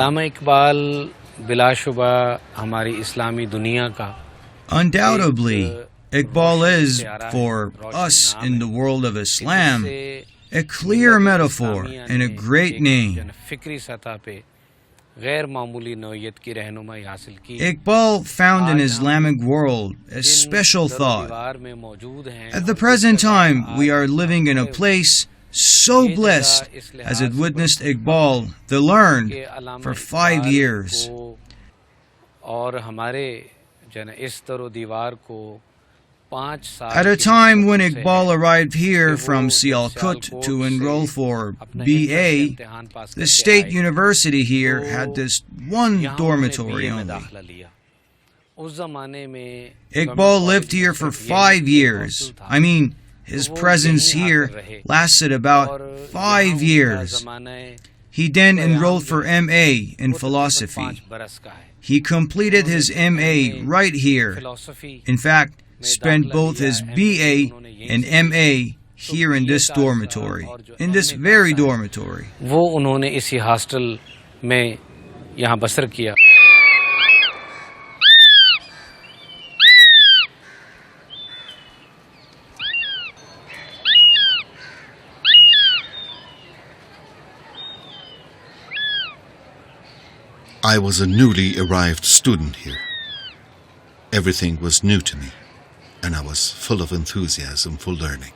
अल्लामा इकबाल बिलाशुबा हमारी इस्लामी दुनिया का Undoubtedly, Iqbal is, for us in the world of Islam, a clear metaphor and a great name. फिक्री सतह पे गैर मामूली नौयत की रहनुमाई हासिल की। Iqbal found in Islamic world a special thought. At the present time, we are living in a place so blessed as it witnessed Iqbal, the learned, for 5 years. और हमारे जन इस तरो दीवार को 5 साल At a time when Iqbal arrived here from Sialkot to enroll for BA, the state university here had this one dormitory only. Iqbal lived here for 5 years. I mean, his presence here lasted about 5 years. He then enrolled for MA in philosophy. He completed his MA right here. In fact, spent both his BA and MA here in this dormitory, in this very dormitory. वो उन्होंने इसी hostel में यहाँ बसर किया। I was a newly arrived student here. Everything was new to me, and I was full of enthusiasm for learning.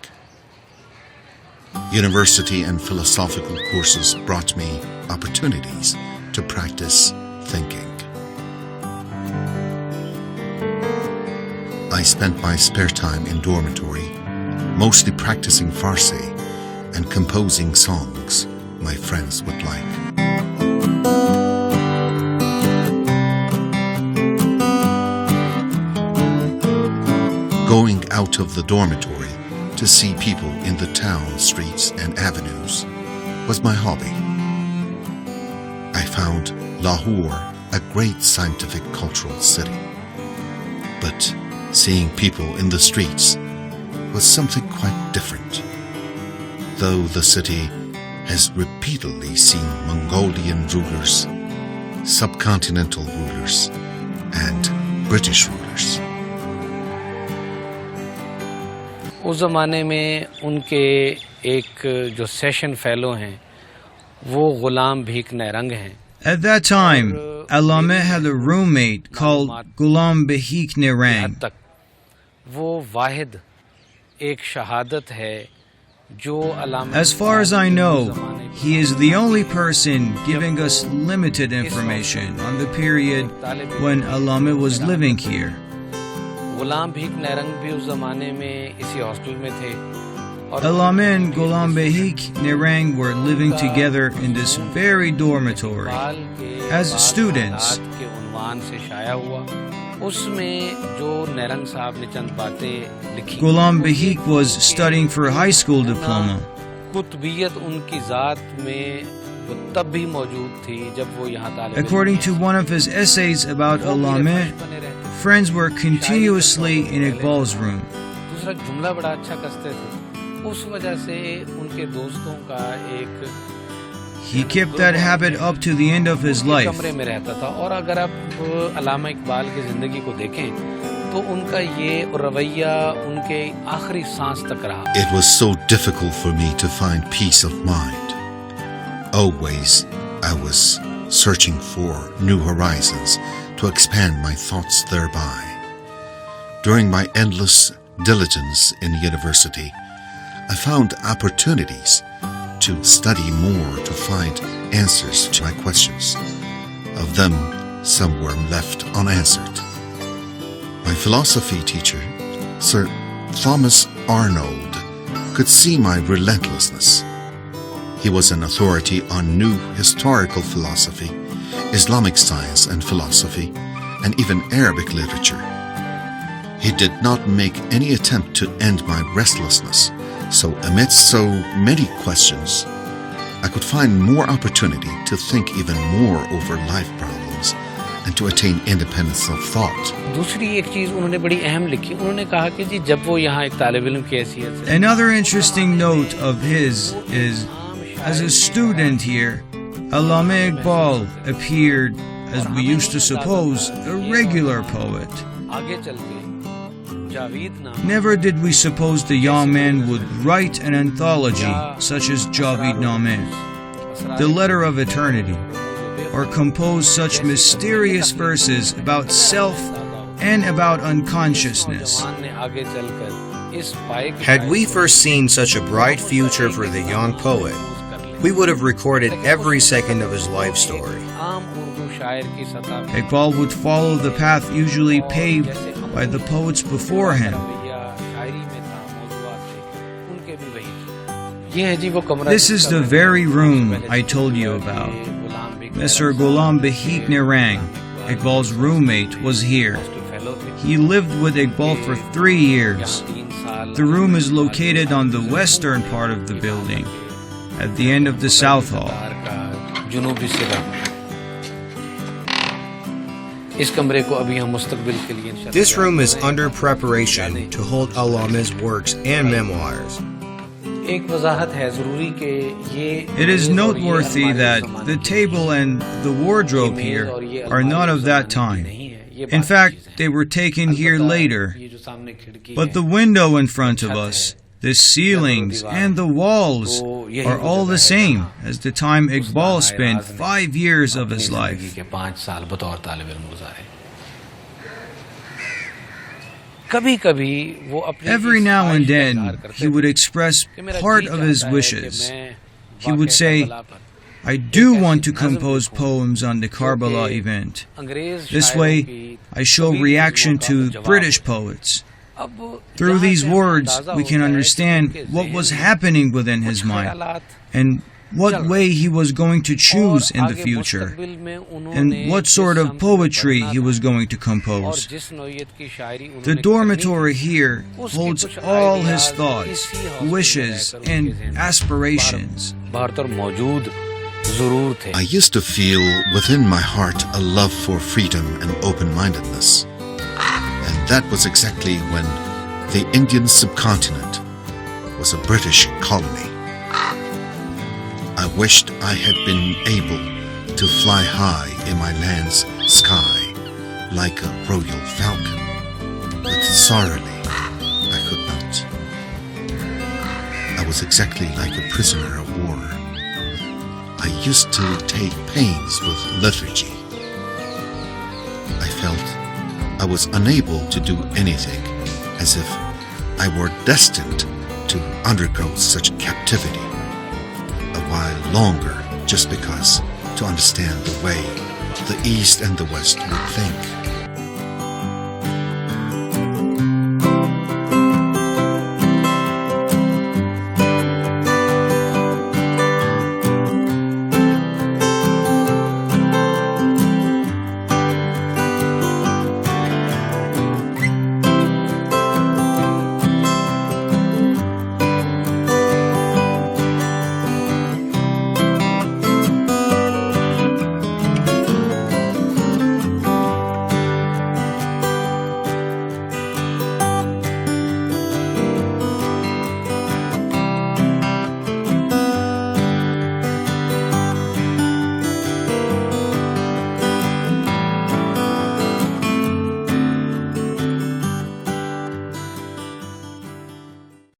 University and philosophical courses brought me opportunities to practice thinking. I spent my spare time in dormitory, mostly practicing Farsi and composing songs my friends would like. Going out of the dormitory to see people in the town, streets and avenues was my hobby. I found Lahore a great scientific cultural city. But seeing people in the streets was something quite different. Though the city has repeatedly seen Mongolian rulers, subcontinental rulers and British rulers. उस ज़माने में उनके एक जो session fellow हैं वो गुलाम भीख नरंग हैं। At that time, Allama had a roommate called Ghulam Behik Nirang. तक वो वाहिद एक शहादत है जो अल्लामा। As far as I know, he is the only person giving us limited information on the period when Allama was living here. गुलाम भीख नरंग भी उस ज़माने में इसी हॉस्टल में थे। Allama and Ghulam Behik Nirang were living together in this very dormitory as students. के उन्वान से शाया हुआ उसमें जो नरंग साहब ने चंद बातें लिखी। Ghulam Behik was studying for a high school diploma. कुतुबियत उनकी ज़ात में वो तब भी मौजूद थी जब वो यहाँ तालिब। According to one of his essays about Allama, friends were continuously in Iqbal's room. दूसरा जुमला बड़ा अच्छा कसते थे उस वजह से उनके दोस्तों का एक He kept that habit up to the end of his life. कमरे में रहता था और अगर आप अल्लामा इकबाल की जिंदगी को देखें तो उनका ये रवैया उनके आखिरी सांस तक रहा। It was so difficult for me to find peace of mind. Always I was searching for new horizons to expand my thoughts thereby. During my endless diligence in university, I found opportunities to study more to find answers to my questions. Of them, some were left unanswered. My philosophy teacher, Sir Thomas Arnold, could see my relentlessness. He was an authority on new historical philosophy, Islamic science and philosophy, and even Arabic literature. He did not make any attempt to end my restlessness, so amidst so many questions, I could find more opportunity to think even more over life problems and to attain independence of thought. दूसरी एक चीज उन्होंने बड़ी अहम लिखी। उन्होंने कहा कि जी जब वो यहाँ एक तालिब इल्म की हैसियत से Another interesting note of his is, as a student here, Allama Iqbal appeared, as we used to suppose, a regular poet. आगे चल के जावेद नाम Never did we suppose the young man would write an anthology such as Javeed Nameh, the Letter of Eternity, or compose such mysterious verses about self and about unconsciousness. ने आगे चलकर इस पाए के Had we foreseen such a bright future for the young poet, we would have recorded every second of his life story. आम उर्दू शायर की सतह पे Iqbal would follow the path usually paved by the poets before him. शायरी में था मौजूदात थे उनके भी वही थे। ये है जी वो कमरा This is the very room I told you about. Mr. Ghulam Bahit Nirang, Iqbal's roommate, was here. He lived with Iqbal for 3 years. The room is located on the western part of the building, at the end of the south hall. जुनूबी सिरा इस कमरे को अभी हम मुस्तकबिल के लिए इंशाअल्लाह This room is under preparation to hold Allama's works and memoirs. एक वजाहत है जरूरी कि ये It is noteworthy that the table and the wardrobe here are not of that time. In fact, they were taken here later. But the window in front of us, the ceilings and the walls are all the same as the time Iqbal spent 5 years of his life. Every now and then, he would express part of his wishes. He would say, I do want to compose poems on the Karbala event. This way, I show reaction to British poets. Through these words, we can understand what was happening within his mind and what way he was going to choose in the future and what sort of poetry he was going to compose. The dormitory here holds all his thoughts, wishes, and aspirations. I used to feel within my heart a love for freedom and open-mindedness. And that was exactly when the Indian subcontinent was a British colony. I wished I had been able to fly high in my land's sky like a royal falcon, but sorrily I could not. I was exactly like a prisoner of war. I used to take pains with liturgy. I felt I was unable to do anything, as if I were destined to undergo such captivity a while longer, just because to understand the way the East and the West would think.